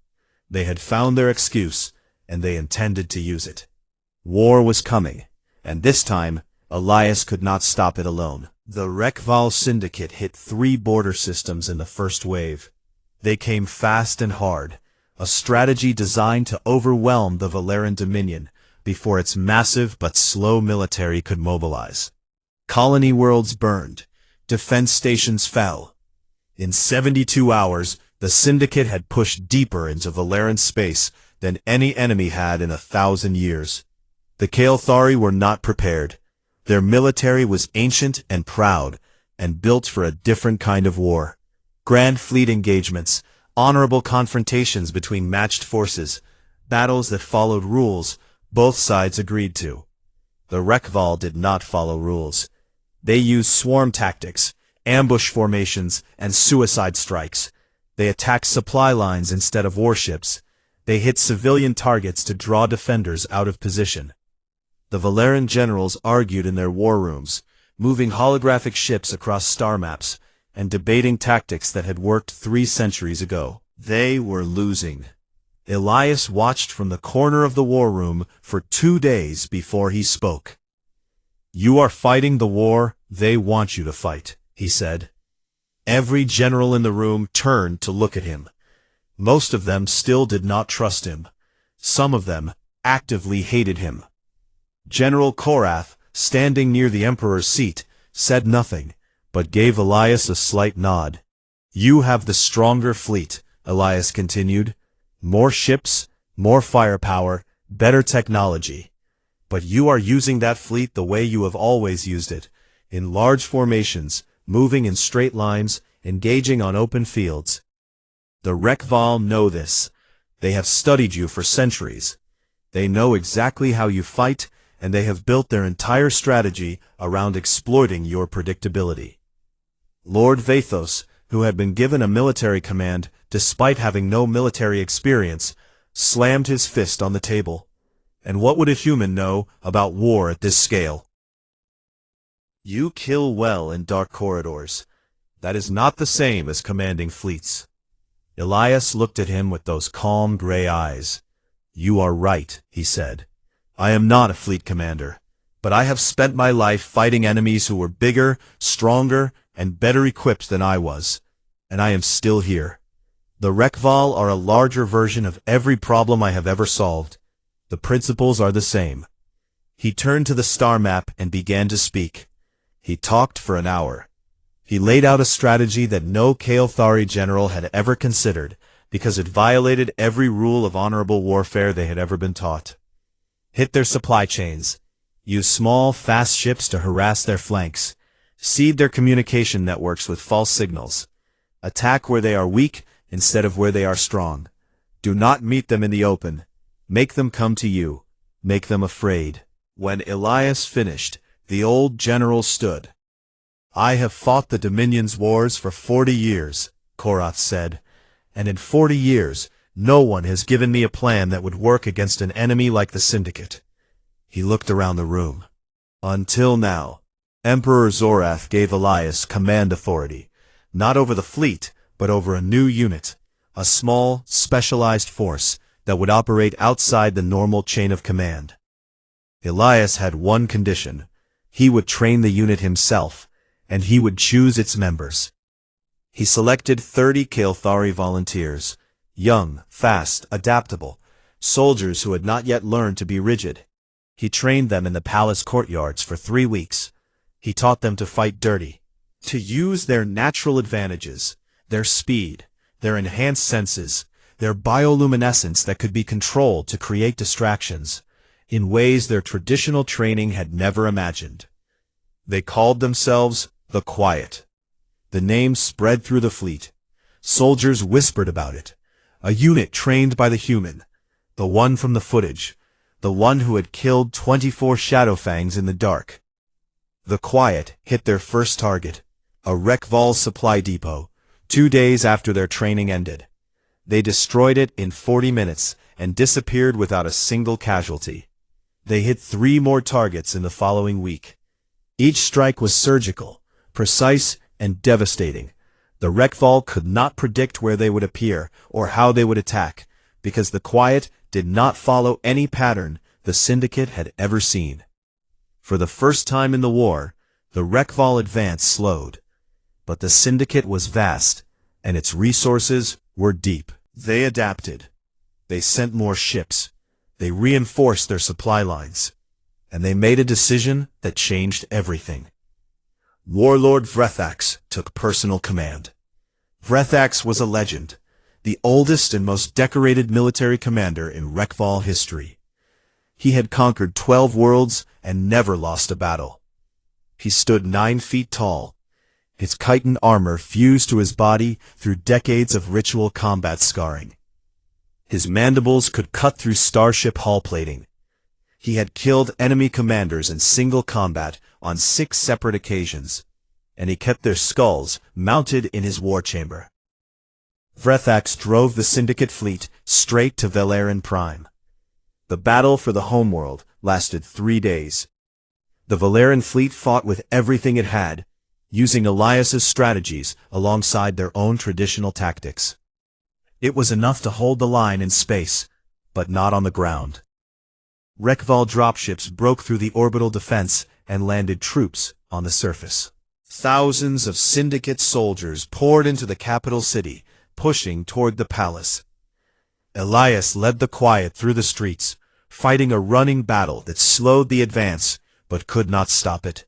They had found their excuse, and they intended to use it. War was coming, and this time, Elias could not stop it alone. The Rekval Syndicate hit 3 border systems in the first wave. They came fast and hard, a strategy designed to overwhelm the Valeran Dominion before its massive but slow military could mobilize. Colony worlds burned, defense stations fell. In 72 hours, the Syndicate had pushed deeper into Valeran space than any enemy had in 1,000 years. The Kael'thari were not prepared. Their military was ancient and proud, and built for a different kind of war. Grand fleet engagements, honorable confrontations between matched forces, battles that followed rules both sides agreed to. The Rekval did not follow rules. They used swarm tactics, ambush formations, and suicide strikes. They attacked supply lines instead of warships. They hit civilian targets to draw defenders out of position. The Valeran generals argued in their war rooms, moving holographic ships across star maps, and debating tactics that had worked 3 centuries ago. They were losing. Elias watched from the corner of the war room for 2 days before he spoke. "You are fighting the war they want you to fight," he said. Every general in the room turned to look at him. Most of them still did not trust him. Some of them actively hated him. General Korath, standing near the Emperor's seat, said nothing, but gave Elias a slight nod. "You have the stronger fleet," Elias continued. "More ships, more firepower, better technology. But you are using that fleet the way you have always used it, in large formations, moving in straight lines, engaging on open fields. The Rekval know this. They have studied you for centuries. They know exactly how you fight, and they have built their entire strategy around exploiting your predictability." Lord Vathos, who had been given a military command despite having no military experience, slammed his fist on the table. And what would a human know about war at this scale? You kill well in dark corridors. That is not the same as commanding fleets. Elias looked at him with those calm gray eyes. "You are right," he said. "I am not a fleet commander, but I have spent my life fighting enemies who were bigger, stronger, and better equipped than I was, and I am still here. The Rekval are a larger version of every problem I have ever solved. The principles are the same." He turned to the star map and began to speak. He talked for an hour. He laid out a strategy that no Kael'thari general had ever considered, because it violated every rule of honorable warfare they had ever been taught. Hit their supply chains. Use small, fast ships to harass their flanks. Seed their communication networks with false signals. Attack where they are weak instead of where they are strong. Do not meet them in the open. Make them come to you. Make them afraid. When Elias finished, the old general stood. "I have fought the Dominion's wars for 40 years, Korath said, "and in 40 years, no one has given me a plan that would work against an enemy like the Syndicate." He looked around the room. Until now, Emperor Zorath gave Elias command authority, not over the fleet, but over a new unit, a small, specialized force that would operate outside the normal chain of command. Elias had one condition. He would train the unit himself, and he would choose its members. He selected 30 Kael'thari volunteers, young, fast, adaptable, soldiers who had not yet learned to be rigid. He trained them in the palace courtyards for 3 weeks. He taught them to fight dirty, to use their natural advantages, their speed, their enhanced senses, their bioluminescence that could be controlled to create distractions, in ways their traditional training had never imagined. They called themselves the Quiet. The name spread through the fleet. Soldiers whispered about it. A unit trained by the human, the one from the footage, the one who had killed 24 Shadowfangs in the dark. The Quiet hit their first target, a Rekval supply depot, 2 days after their training ended. They destroyed it in 40 minutes and disappeared without a single casualty. They hit 3 more targets in the following week. Each strike was surgical, precise, and devastating. The Rekval could not predict where they would appear or how they would attack, because the Quiet did not follow any pattern the Syndicate had ever seen. For the first time in the war, the Rekval advance slowed. But the Syndicate was vast, and its resources were deep. They adapted. They sent more ships. They reinforced their supply lines. And they made a decision that changed everything. Warlord Vrethax took personal command. Vrethax was a legend, the oldest and most decorated military commander in Rekval history. He had conquered 12 worlds and never lost a battle. He stood 9 feet tall. His chitin armor fused to his body through decades of ritual combat scarring. His mandibles could cut through starship hull plating. He had killed enemy commanders in single combat on 6 separate occasions, and he kept their skulls mounted in his war chamber. Vrethax drove the Syndicate fleet straight to Velaran Prime. The battle for the homeworld lasted 3 days. The Velaran fleet fought with everything it had, using Elias's strategies alongside their own traditional tactics. It was enough to hold the line in space, but not on the ground. Rekval dropships broke through the orbital defense and landed troops on the surface. Thousands of Syndicate soldiers poured into the capital city, pushing toward the palace. Elias led the quiet through the streets, fighting a running battle that slowed the advance, but could not stop it.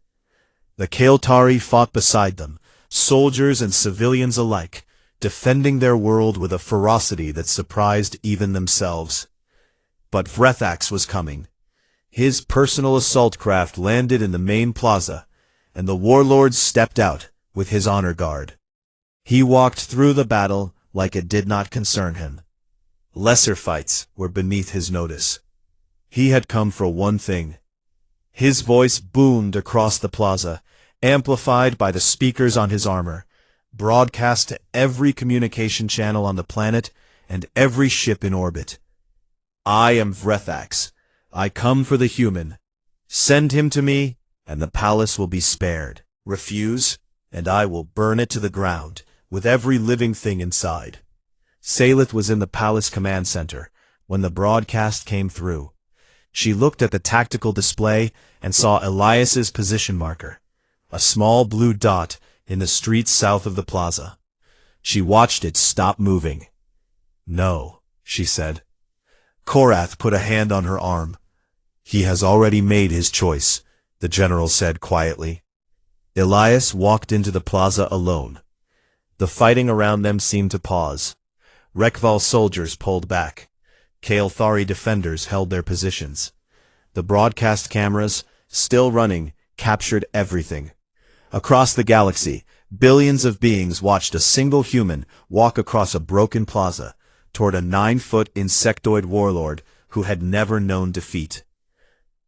The Kael'tari fought beside them, soldiers and civilians alike, defending their world with a ferocity that surprised even themselves. But Vrethax was coming. His personal assault craft landed in the main plaza, and the warlord stepped out with his honor guard. He walked through the battle like it did not concern him. Lesser fights were beneath his notice. He had come for one thing. His voice boomed across the plaza, amplified by the speakers on his armor, broadcast to every communication channel on the planet and every ship in orbit. I am Vrethax. I come for the human. Send him to me, and the palace will be spared. Refuse, and I will burn it to the ground, with every living thing inside. Salith was in the palace command center when the broadcast came through. She looked at the tactical display and saw Elias's position marker, a small blue dot in the streets south of the plaza. She watched it stop moving. No, she said. Korath put a hand on her arm. He has already made his choice, the general said quietly. Elias walked into the plaza alone. The fighting around them seemed to pause. Rekval soldiers pulled back. Kael'thari defenders held their positions. The broadcast cameras, still running, captured everything. Across the galaxy, billions of beings watched a single human walk across a broken plaza toward a 9-foot insectoid warlord who had never known defeat.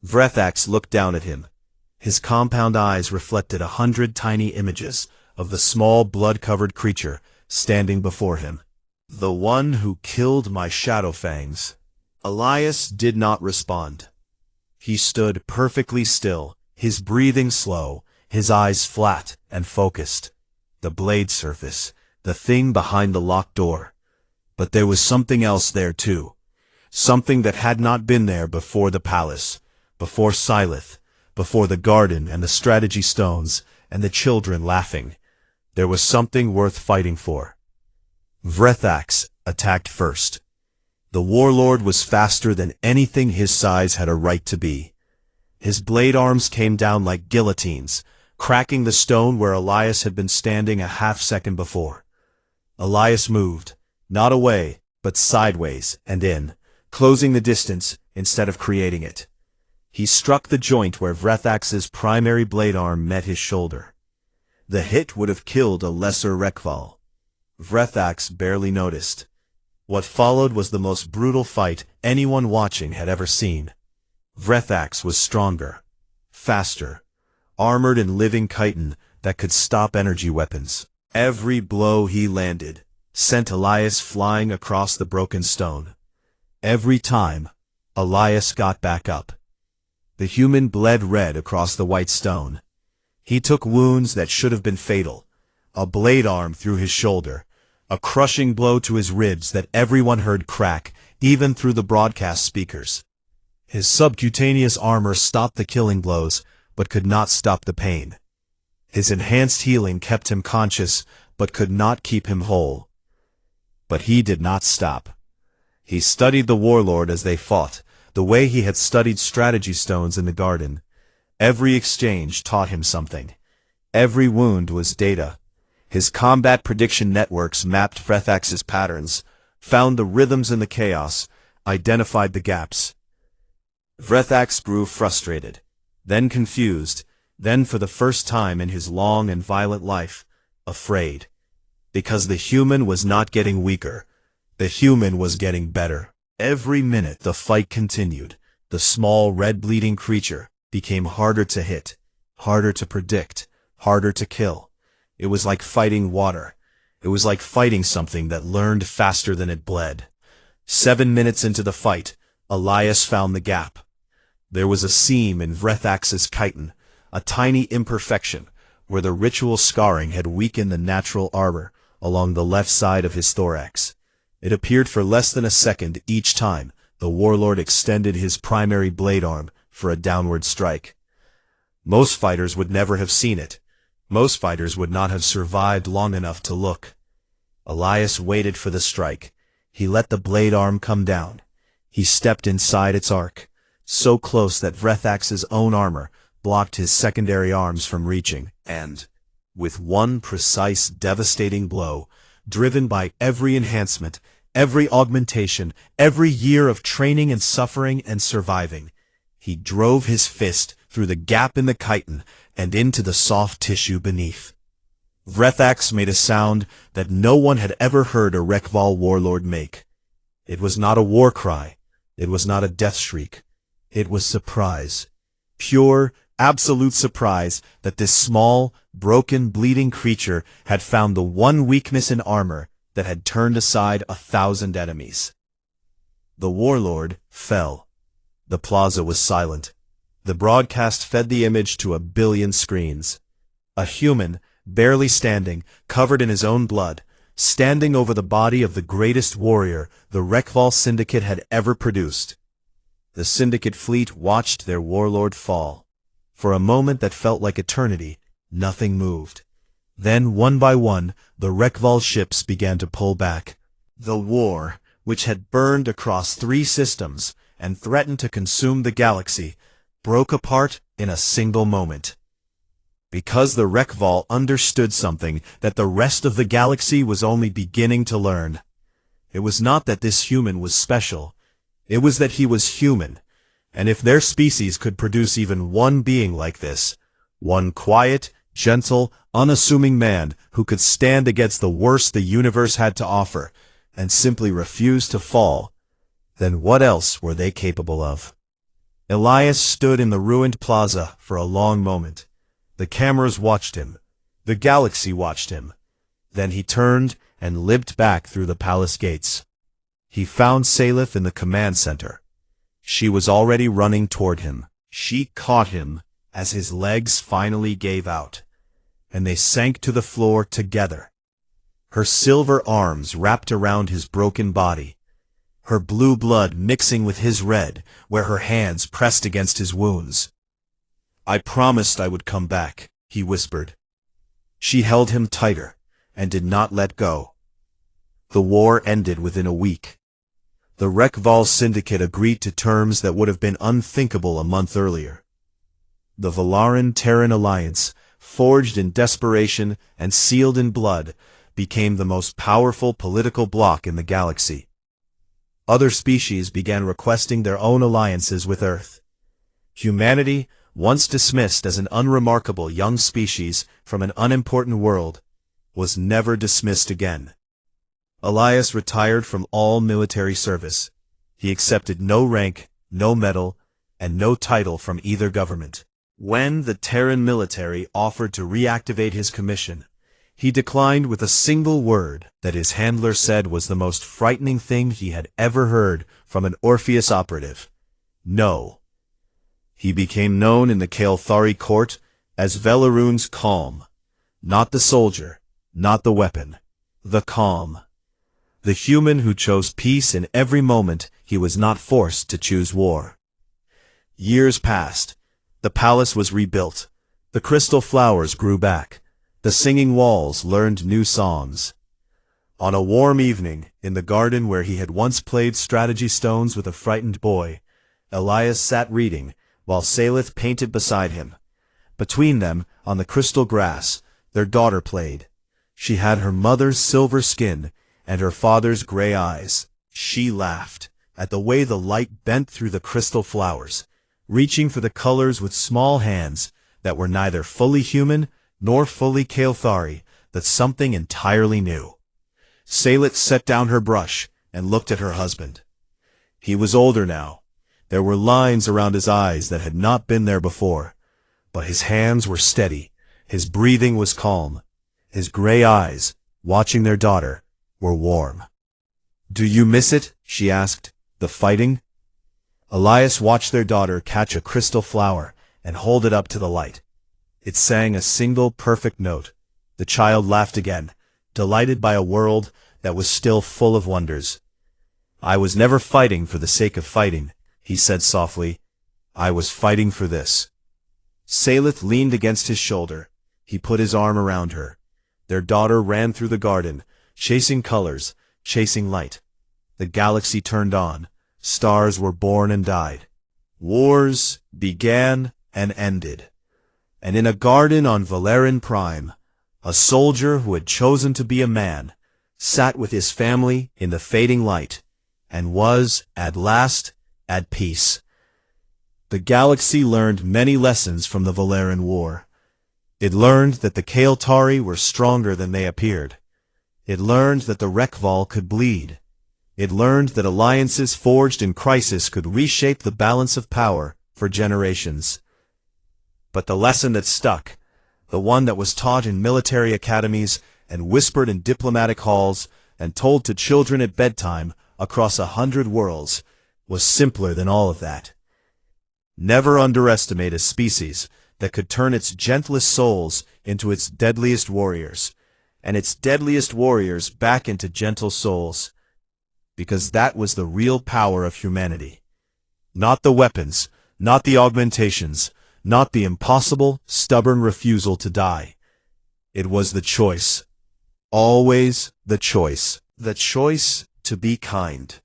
Vrethax looked down at him. His compound eyes reflected 100 tiny images of the small blood-covered creature standing before him. The one who killed my Shadowfangs. Elias did not respond. He stood perfectly still, his breathing slow, his eyes flat and focused. The blade surface, the thing behind the locked door. But there was something else there too. Something that had not been there before the palace, before Sylith, before the garden and the strategy stones and the children laughing. There was something worth fighting for. Vrethax attacked first. The warlord was faster than anything his size had a right to be. His blade arms came down like guillotines, cracking the stone where Elias had been standing a half-second before. Elias moved, not away, but sideways and in, closing the distance instead of creating it. He struck the joint where Vrethax's primary blade arm met his shoulder. The hit would have killed a lesser Rekval. Vrethax barely noticed. What followed was the most brutal fight anyone watching had ever seen. Vrethax was stronger, faster, armored in living chitin that could stop energy weapons. Every blow he landed sent Elias flying across the broken stone. Every time, Elias got back up. The human bled red across the white stone. He took wounds that should have been fatal. A blade arm through his shoulder, a crushing blow to his ribs that everyone heard crack even through the broadcast speakers. His subcutaneous armor stopped the killing blows, but could not stop the pain. His enhanced healing kept him conscious, but could not keep him whole. But he did not stop. He studied the warlord as they fought, the way he had studied strategy stones in the garden. Every exchange taught him something. Every wound was data. His combat prediction networks mapped Vrethax's patterns, found the rhythms in the chaos, identified the gaps. Vrethax grew frustrated, then confused, then for the first time in his long and violent life, afraid. Because the human was not getting weaker. The human was getting better. Every minute the fight continued. The small red bleeding creature became harder to hit, harder to predict, harder to kill. It was like fighting water. It was like fighting something that learned faster than it bled. 7 minutes into the fight, Elias found the gap. There was a seam in Vrethax's chitin, a tiny imperfection, where the ritual scarring had weakened the natural armor along the left side of his thorax. It appeared for less than a second each time the warlord extended his primary blade arm for a downward strike. Most fighters would never have seen it. Most fighters would not have survived long enough to look. Elias waited for the strike. He let the blade arm come down. He stepped inside its arc, so close that Vrethax's own armor blocked his secondary arms from reaching, and, with one precise, devastating blow, driven by every enhancement, every augmentation, every year of training and suffering and surviving, he drove his fist through the gap in the chitin and into the soft tissue beneath. Vrethax made a sound that no one had ever heard a Rekval warlord make. It was not a war cry. It was not a death shriek. It was surprise. Pure, absolute surprise that this small, broken, bleeding creature had found the one weakness in armor that had turned aside 1,000 enemies. The warlord fell. The plaza was silent. The broadcast fed the image to 1 billion screens. A human, barely standing, covered in his own blood, standing over the body of the greatest warrior the Rekval Syndicate had ever produced. The Syndicate fleet watched their warlord fall. For a moment that felt like eternity, nothing moved. Then, one by one, the Rekval ships began to pull back. The war, which had burned across 3 systems and threatened to consume the galaxy, broke apart in a single moment. Because the Rekval understood something that the rest of the galaxy was only beginning to learn. It was not that this human was special. It was that he was human. And if their species could produce even one being like this, one quiet, gentle, unassuming man who could stand against the worst the universe had to offer and simply refuse to fall, then what else were they capable of? Elias stood in the ruined plaza for a long moment. The cameras watched him. The galaxy watched him. Then he turned and limped back through the palace gates. He found Salith in the command center. She was already running toward him. She caught him as his legs finally gave out, and they sank to the floor together. Her silver arms wrapped around his broken body, her blue blood mixing with his red where her hands pressed against his wounds. "I promised I would come back," he whispered. She held him tighter and did not let go. The war ended within a week. The Rekval Syndicate agreed to terms that would have been unthinkable a month earlier. The Valaran-Terran alliance, forged in desperation and sealed in blood, became the most powerful political bloc in the galaxy. Other species began requesting their own alliances with Earth. Humanity, once dismissed as an unremarkable young species from an unimportant world, was never dismissed again. Elias retired from all military service. He accepted no rank, no medal, and no title from either government. When the Terran military offered to reactivate his commission, he declined with a single word that his handler said was the most frightening thing he had ever heard from an Orpheus operative. No. He became known in the Kael'thari court as Velarune's calm. Not the soldier, not the weapon, the calm. The human who chose peace in every moment he was not forced to choose war. Years passed. The palace was rebuilt. The crystal flowers grew back. The singing walls learned new songs. On a warm evening, in the garden where he had once played strategy stones with a frightened boy, Elias sat reading, while Salith painted beside him. Between them, on the crystal grass, their daughter played. She had her mother's silver skin and her father's gray eyes. She laughed at the way the light bent through the crystal flowers, reaching for the colors with small hands that were neither fully human nor fully Kael'thari, but something entirely new. Salith set down her brush and looked at her husband. He was older now. There were lines around his eyes that had not been there before, but his hands were steady, his breathing was calm. His gray eyes, watching their daughter, were warm. "Do you miss it?" she asked. "The fighting?" Elias watched their daughter catch a crystal flower and hold it up to the light. It sang a single perfect note. The child laughed again, delighted by a world that was still full of wonders. "I was never fighting for the sake of fighting," he said softly. "I was fighting for this." Salith leaned against his shoulder. He put his arm around her. Their daughter ran through the garden, chasing colors, chasing light. The galaxy turned on. Stars were born and died. Wars began and ended. And in a garden on Valeran Prime, a soldier who had chosen to be a man sat with his family in the fading light and was, at last, at peace. The galaxy learned many lessons from the Valeran War. It learned that the Kael'thari were stronger than they appeared. It learned that the Rek'Val could bleed. It learned that alliances forged in crisis could reshape the balance of power for generations. But the lesson that stuck, the one that was taught in military academies and whispered in diplomatic halls and told to children at bedtime across 100 worlds, was simpler than all of that. Never underestimate a species that could turn its gentlest souls into its deadliest warriors, and its deadliest warriors back into gentle souls. Because that was the real power of humanity. Not the weapons, not the augmentations, not the impossible, stubborn refusal to die. It was the choice. Always the choice. The choice to be kind.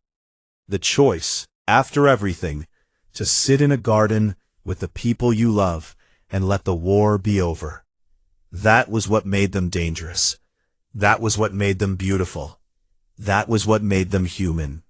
The choice, after everything, to sit in a garden with the people you love and let the war be over. That was what made them dangerous. That was what made them beautiful. That was what made them human.